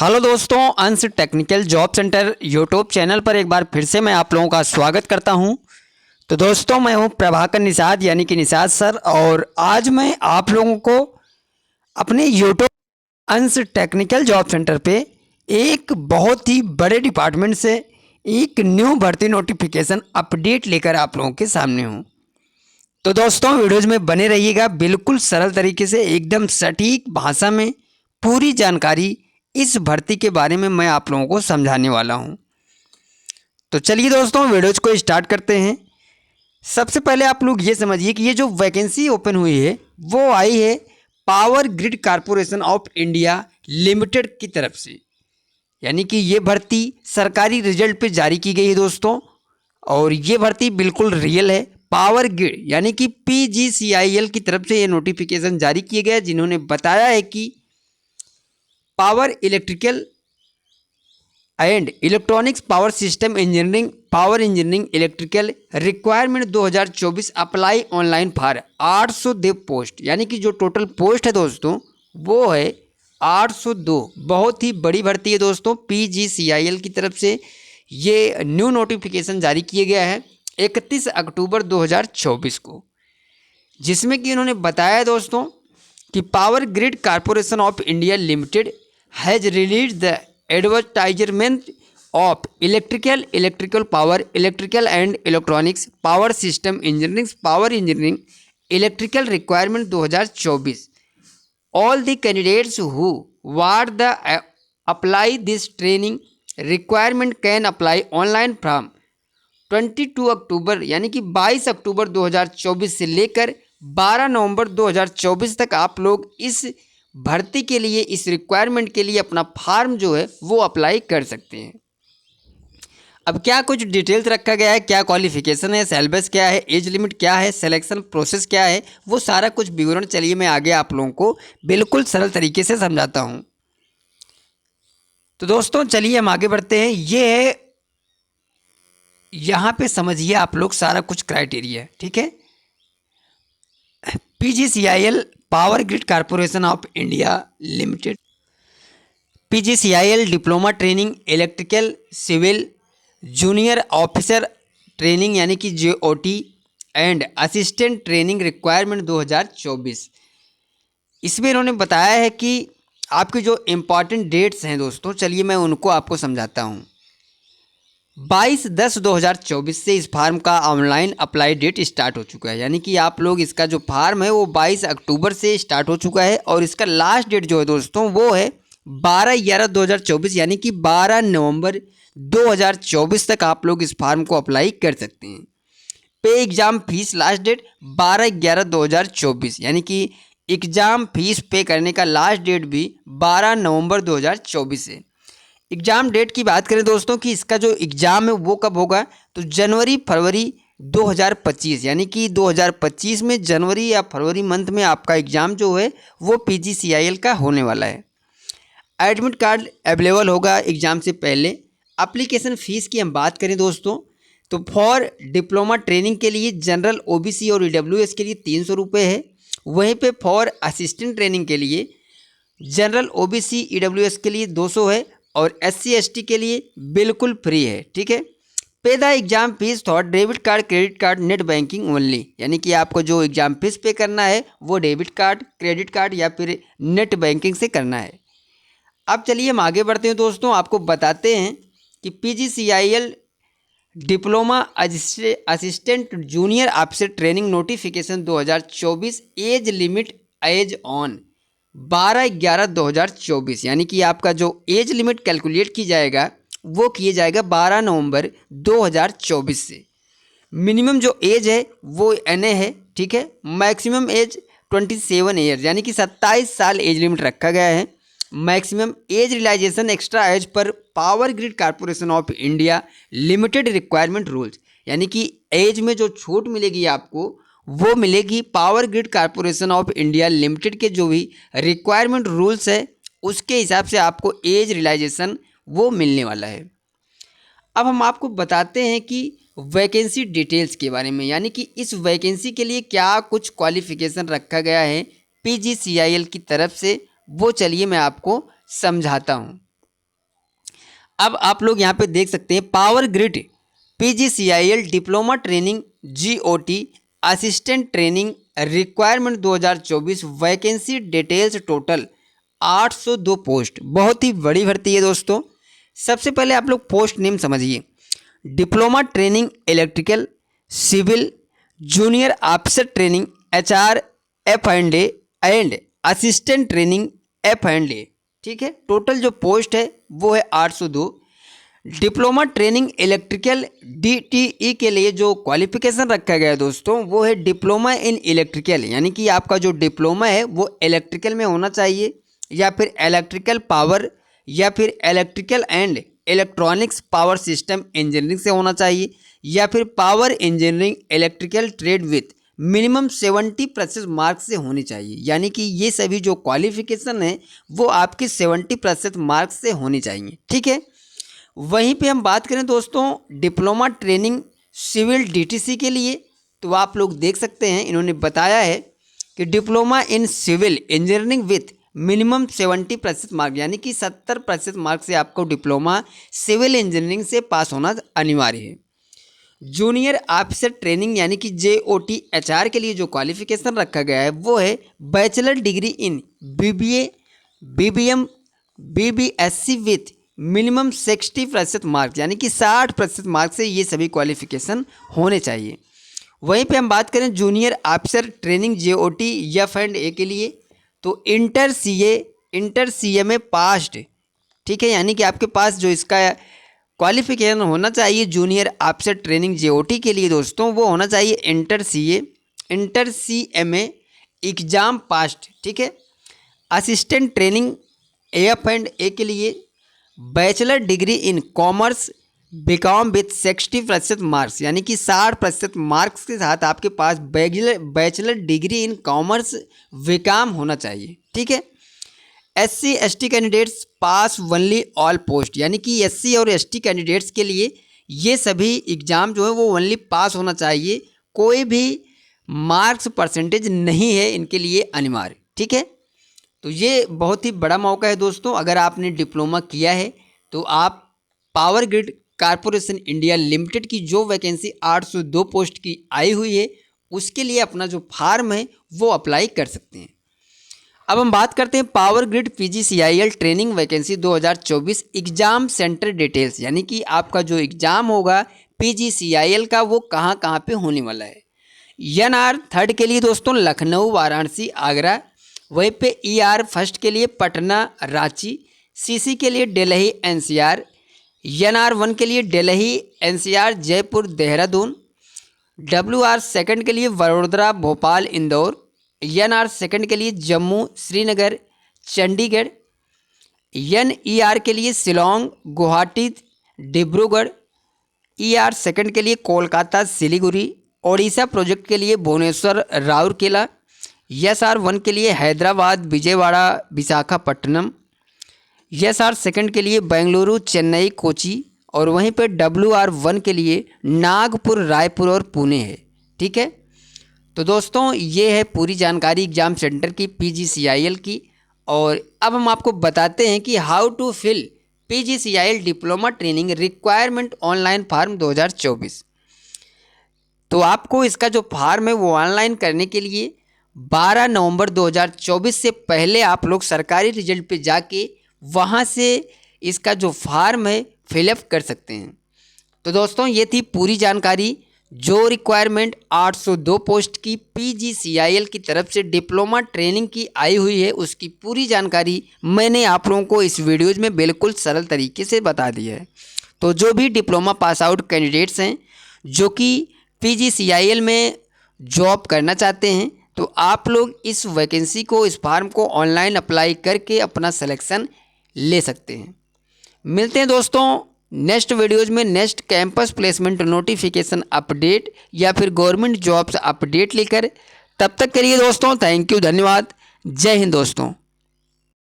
Hello दोस्तों, अंश technical job centre YouTube channel पर एक बार फिर से मैं आप लोगों का स्वागत करता हूं। तो दोस्तों, मैं हूं प्रभाकर निषाद यानी कि निषाद सर, और आज मैं आप लोगों को अपने यूट्यूब अंश टेक्निकल जॉब सेंटर पे एक बहुत ही बड़े डिपार्टमेंट से एक न्यू भर्ती नोटिफिकेशन अपडेट लेकर आप लोगों के सामने हूँ। तो दोस्तों, वीडियोज़ में बने रहिएगा। बिल्कुल सरल तरीके से एकदम सटीक भाषा में पूरी जानकारी इस भर्ती के बारे में मैं आप लोगों को समझाने वाला हूं। तो चलिए दोस्तों, वीडियोज़ को स्टार्ट करते हैं। सबसे पहले आप लोग ये समझिए कि ये जो वैकेंसी ओपन हुई है वो आई है power grid corporation of India limited की तरफ से, यानी कि ये भर्ती सरकारी रिजल्ट पे जारी की गई है दोस्तों। और ये भर्ती बिल्कुल रियल है। पावर ग्रिड यानी कि PGCIL की तरफ से ये नोटिफिकेशन जारी किया गया, जिन्होंने बताया है कि power electrical and electronics power system engineering power engineering electrical requirement 2024 apply online for 802 post, यानी कि जो टोटल पोस्ट है दोस्तों वो है 802। बहुत ही बड़ी भर्ती है दोस्तों। PGCIL की तरफ से ये न्यू नोटिफिकेशन जारी किया गया है 31 अक्टूबर 2024 को, जिसमें कि उन्होंने बताया दोस्तों कि power grid corporation of India limited has release the advertisement of electrical power electrical and electronics power system engineering electrical requirement 2024। All the candidates who want the apply this training requirement can apply online from 22 अक्टूबर, यानी कि 22 अक्टूबर 2024 से लेकर 12 नवंबर 2024 तक आप लोग इस भर्ती के लिए, इस रिक्वायरमेंट के लिए अपना फॉर्म जो है वो अप्लाई कर सकते हैं। अब क्या कुछ डिटेल्स रखा गया है, क्या क्वालिफिकेशन है, सिलेबस क्या है, एज लिमिट क्या है, सिलेक्शन प्रोसेस क्या है, वो सारा कुछ विवरण चलिए मैं आगे आप लोगों को बिल्कुल सरल तरीके से समझाता हूँ। तो दोस्तों चलिए हम आगे बढ़ते हैं। ये है, यहाँ पे समझिए आप लोग सारा कुछ क्राइटेरिया, ठीक है। PGCIL power grid corporation of India limited, PGCIL diploma training electrical civil junior officer training यानी कि JOT and assistant training requirement 2024। इसमें इन्होंने बताया है कि आपके जो इम्पॉर्टेंट डेट्स हैं दोस्तों, चलिए मैं उनको आपको समझाता हूँ। 22/10/2024 से इस फार्म का ऑनलाइन अप्लाई डेट स्टार्ट हो चुका है, यानी कि आप लोग इसका जो फार्म है वो 22 अक्टूबर से स्टार्ट हो चुका है, और इसका लास्ट डेट जो है दोस्तों वो है 12/11/2024, यानी कि 12 नवंबर 2024 तक आप लोग इस फार्म को अप्लाई कर सकते हैं। पे एग्ज़ाम फीस लास्ट डेट 12/11/2024, यानी कि एग्ज़ाम फीस पे करने का लास्ट डेट भी 12 नवंबर 2024 है। एग्ज़ाम डेट की बात करें दोस्तों कि इसका जो एग्ज़ाम है वो कब होगा, तो जनवरी फरवरी 2025, यानी कि 2025 में जनवरी या फरवरी मंथ में आपका एग्ज़ाम जो है वो PGCIL का होने वाला है। एडमिट कार्ड अवेलेबल होगा एग्ज़ाम से पहले। एप्लीकेशन फ़ीस की हम बात करें दोस्तों, तो फॉर डिप्लोमा ट्रेनिंग के लिए जनरल OBC और EWS के लिए 300 रुपये है। वहीं पे फॉर असिस्टेंट ट्रेनिंग के लिए जनरल OBC EWS के लिए 200 है, और SC ST के लिए बिल्कुल फ्री है, ठीक है। पे the exam fees for debit card credit card net banking only, यानी कि आपको जो एग्ज़ाम फीस पे करना है वो डेबिट कार्ड क्रेडिट कार्ड या फिर नेट बैंकिंग से करना है। अब चलिए हम आगे बढ़ते हैं दोस्तों, आपको बताते हैं कि PGCIL diploma assistant junior officer training notification 2024 age limit age on 12/11/2024, यानी कि आपका जो एज लिमिट कैलकुलेट की जाएगा वो किया जाएगा 12 नवंबर 2024 से। मिनिमम जो एज है वो NA है, ठीक है। मैक्सिमम एज 27 ईयर्स, यानी कि 27 साल एज लिमिट रखा गया है। Maximum age realisation extra age पर power grid corporation of India limited requirement rules, यानी कि एज में जो छूट मिलेगी आपको वो मिलेगी power grid corporation of India limited के जो भी रिक्वायरमेंट रूल्स है उसके हिसाब से आपको एज रियलाइजेशन वो मिलने वाला है। अब हम आपको बताते हैं कि वैकेंसी डिटेल्स के बारे में, यानी कि इस वैकेंसी के लिए क्या कुछ क्वालिफ़िकेशन रखा गया है PGCIL की तरफ से, वो चलिए मैं आपको समझाता हूँ। अब आप लोग यहाँ पे देख सकते हैं power grid PGCIL diploma training GOT assistant training requirement 2024 vacancy details total 802 post. बहुत ही बड़ी भर्ती है दोस्तों। सबसे पहले आप लोग पोस्ट नेम समझिए। Diploma training electrical civil junior officer training HR F&A and assistant training F&A। ठीक है, टोटल जो पोस्ट है वो है 802। डिप्लोमा ट्रेनिंग इलेक्ट्रिकल DTE के लिए जो क्वालिफिकेशन रखा गया है दोस्तों वो है डिप्लोमा इन इलेक्ट्रिकल, यानी कि आपका जो डिप्लोमा है वो इलेक्ट्रिकल में होना चाहिए या फिर इलेक्ट्रिकल पावर या फिर electrical and electronics power system engineering से होना चाहिए या फिर power engineering electrical trade with minimum 70% marks से होनी चाहिए। यानी कि ये सभी जो क्वालिफिकेशन है वो आपके 70% मार्क्स से होनी चाहिए। ठीक है, वहीं पे हम बात करें दोस्तों डिप्लोमा ट्रेनिंग सिविल DTC के लिए, तो आप लोग देख सकते हैं इन्होंने बताया है कि diploma in civil engineering with minimum 70% mark, यानी कि 70% मार्क्स से आपको डिप्लोमा सिविल इंजीनियरिंग से पास होना अनिवार्य है। जूनियर ऑफिसर ट्रेनिंग यानी कि JOT HR के लिए जो क्वालिफिकेशन रखा गया है वो है bachelor degree in BBA BBM BBSC with minimum 60% marks, यानी कि 60% मार्क्स से ये सभी क्वालिफिकेशन होने चाहिए। वहीं पे हम बात करें junior officer training JOT F&A के लिए, तो इंटर CA में पास्ट। ठीक है, यानी कि आपके पास जो इसका क्वालिफिकेशन होना चाहिए जूनियर ऑफिसर ट्रेनिंग JOT के लिए दोस्तों वो होना चाहिए इंटर CMA एग्ज़ाम पास्ट। ठीक है, असिस्टेंट ट्रेनिंग F&A के लिए bachelor degree in commerce BCom with 60% marks, यानी कि 60% मार्क्स के साथ आपके पास bachelor degree in commerce BCom होना चाहिए। ठीक है, SC ST candidates pass only all post, यानी कि SC और ST कैंडिडेट्स के लिए ये सभी एग्ज़ाम जो है वो ओनली पास होना चाहिए, कोई भी मार्क्स परसेंटेज नहीं है इनके लिए अनिवार्य। ठीक है, तो ये बहुत ही बड़ा मौका है दोस्तों। अगर आपने डिप्लोमा किया है तो आप power grid corporation India limited की जो वैकेंसी 802 पोस्ट की आई हुई है उसके लिए अपना जो फार्म है वो अप्लाई कर सकते हैं। अब हम बात करते हैं power grid PGCIL training vacancy 2024 exam centre details, यानी कि आपका जो एग्ज़ाम होगा PGCIL का वो कहाँ कहाँ पे होने वाला है। NR 3 के लिए दोस्तों लखनऊ वाराणसी आगरा, वहीं पे ER फर्स्ट के लिए पटना रांची, CC के लिए दिल्ली NCR, NR 1 के लिए Delhi NCR Jaipur Dehradun, WR second के लिए वडोदरा भोपाल इंदौर, NR सेकंड के लिए जम्मू श्रीनगर चंडीगढ़, NER के लिए शिलोंग गुवाहाटी डिब्रूगढ़, ER सेकंड के लिए कोलकाता सिलीगुड़ी, ओडिशा प्रोजेक्ट के लिए भुवनेश्वर राउरकेला, SR 1 के लिए हैदराबाद विजयवाड़ा विशाखापट्टनम, SR सेकंड के लिए बेंगलुरु चेन्नई कोची, और वहीं पे WR 1 के लिए नागपुर रायपुर और पुणे है। ठीक है, तो दोस्तों ये है पूरी जानकारी एग्ज़ाम सेंटर की PGCIL की। और अब हम आपको बताते हैं कि how to fill PGCIL diploma training requirement online form 2024। तो आपको इसका जो फार्म है वो ऑनलाइन करने के लिए 12 नवंबर 2024 से पहले आप लोग सरकारी रिजल्ट पे जाके वहाँ से इसका जो फार्म है फिलअप कर सकते हैं। तो दोस्तों ये थी पूरी जानकारी जो रिक्वायरमेंट 802 पोस्ट की PGCIL की तरफ से डिप्लोमा ट्रेनिंग की आई हुई है, उसकी पूरी जानकारी मैंने आप लोगों को इस वीडियोज़ में बिल्कुल सरल तरीके से बता दी है। तो जो भी डिप्लोमा पास आउट कैंडिडेट्स हैं जो कि PGCIL में जॉब करना चाहते हैं तो आप लोग इस वैकेंसी को, इस फार्म को ऑनलाइन अप्लाई करके अपना सिलेक्शन ले सकते हैं। मिलते हैं दोस्तों नेक्स्ट वीडियोज़ में next campus placement notification update या फिर गवर्नमेंट जॉब्स अपडेट लेकर। तब तक के लिए दोस्तों थैंक यू, धन्यवाद, जय हिंद दोस्तों।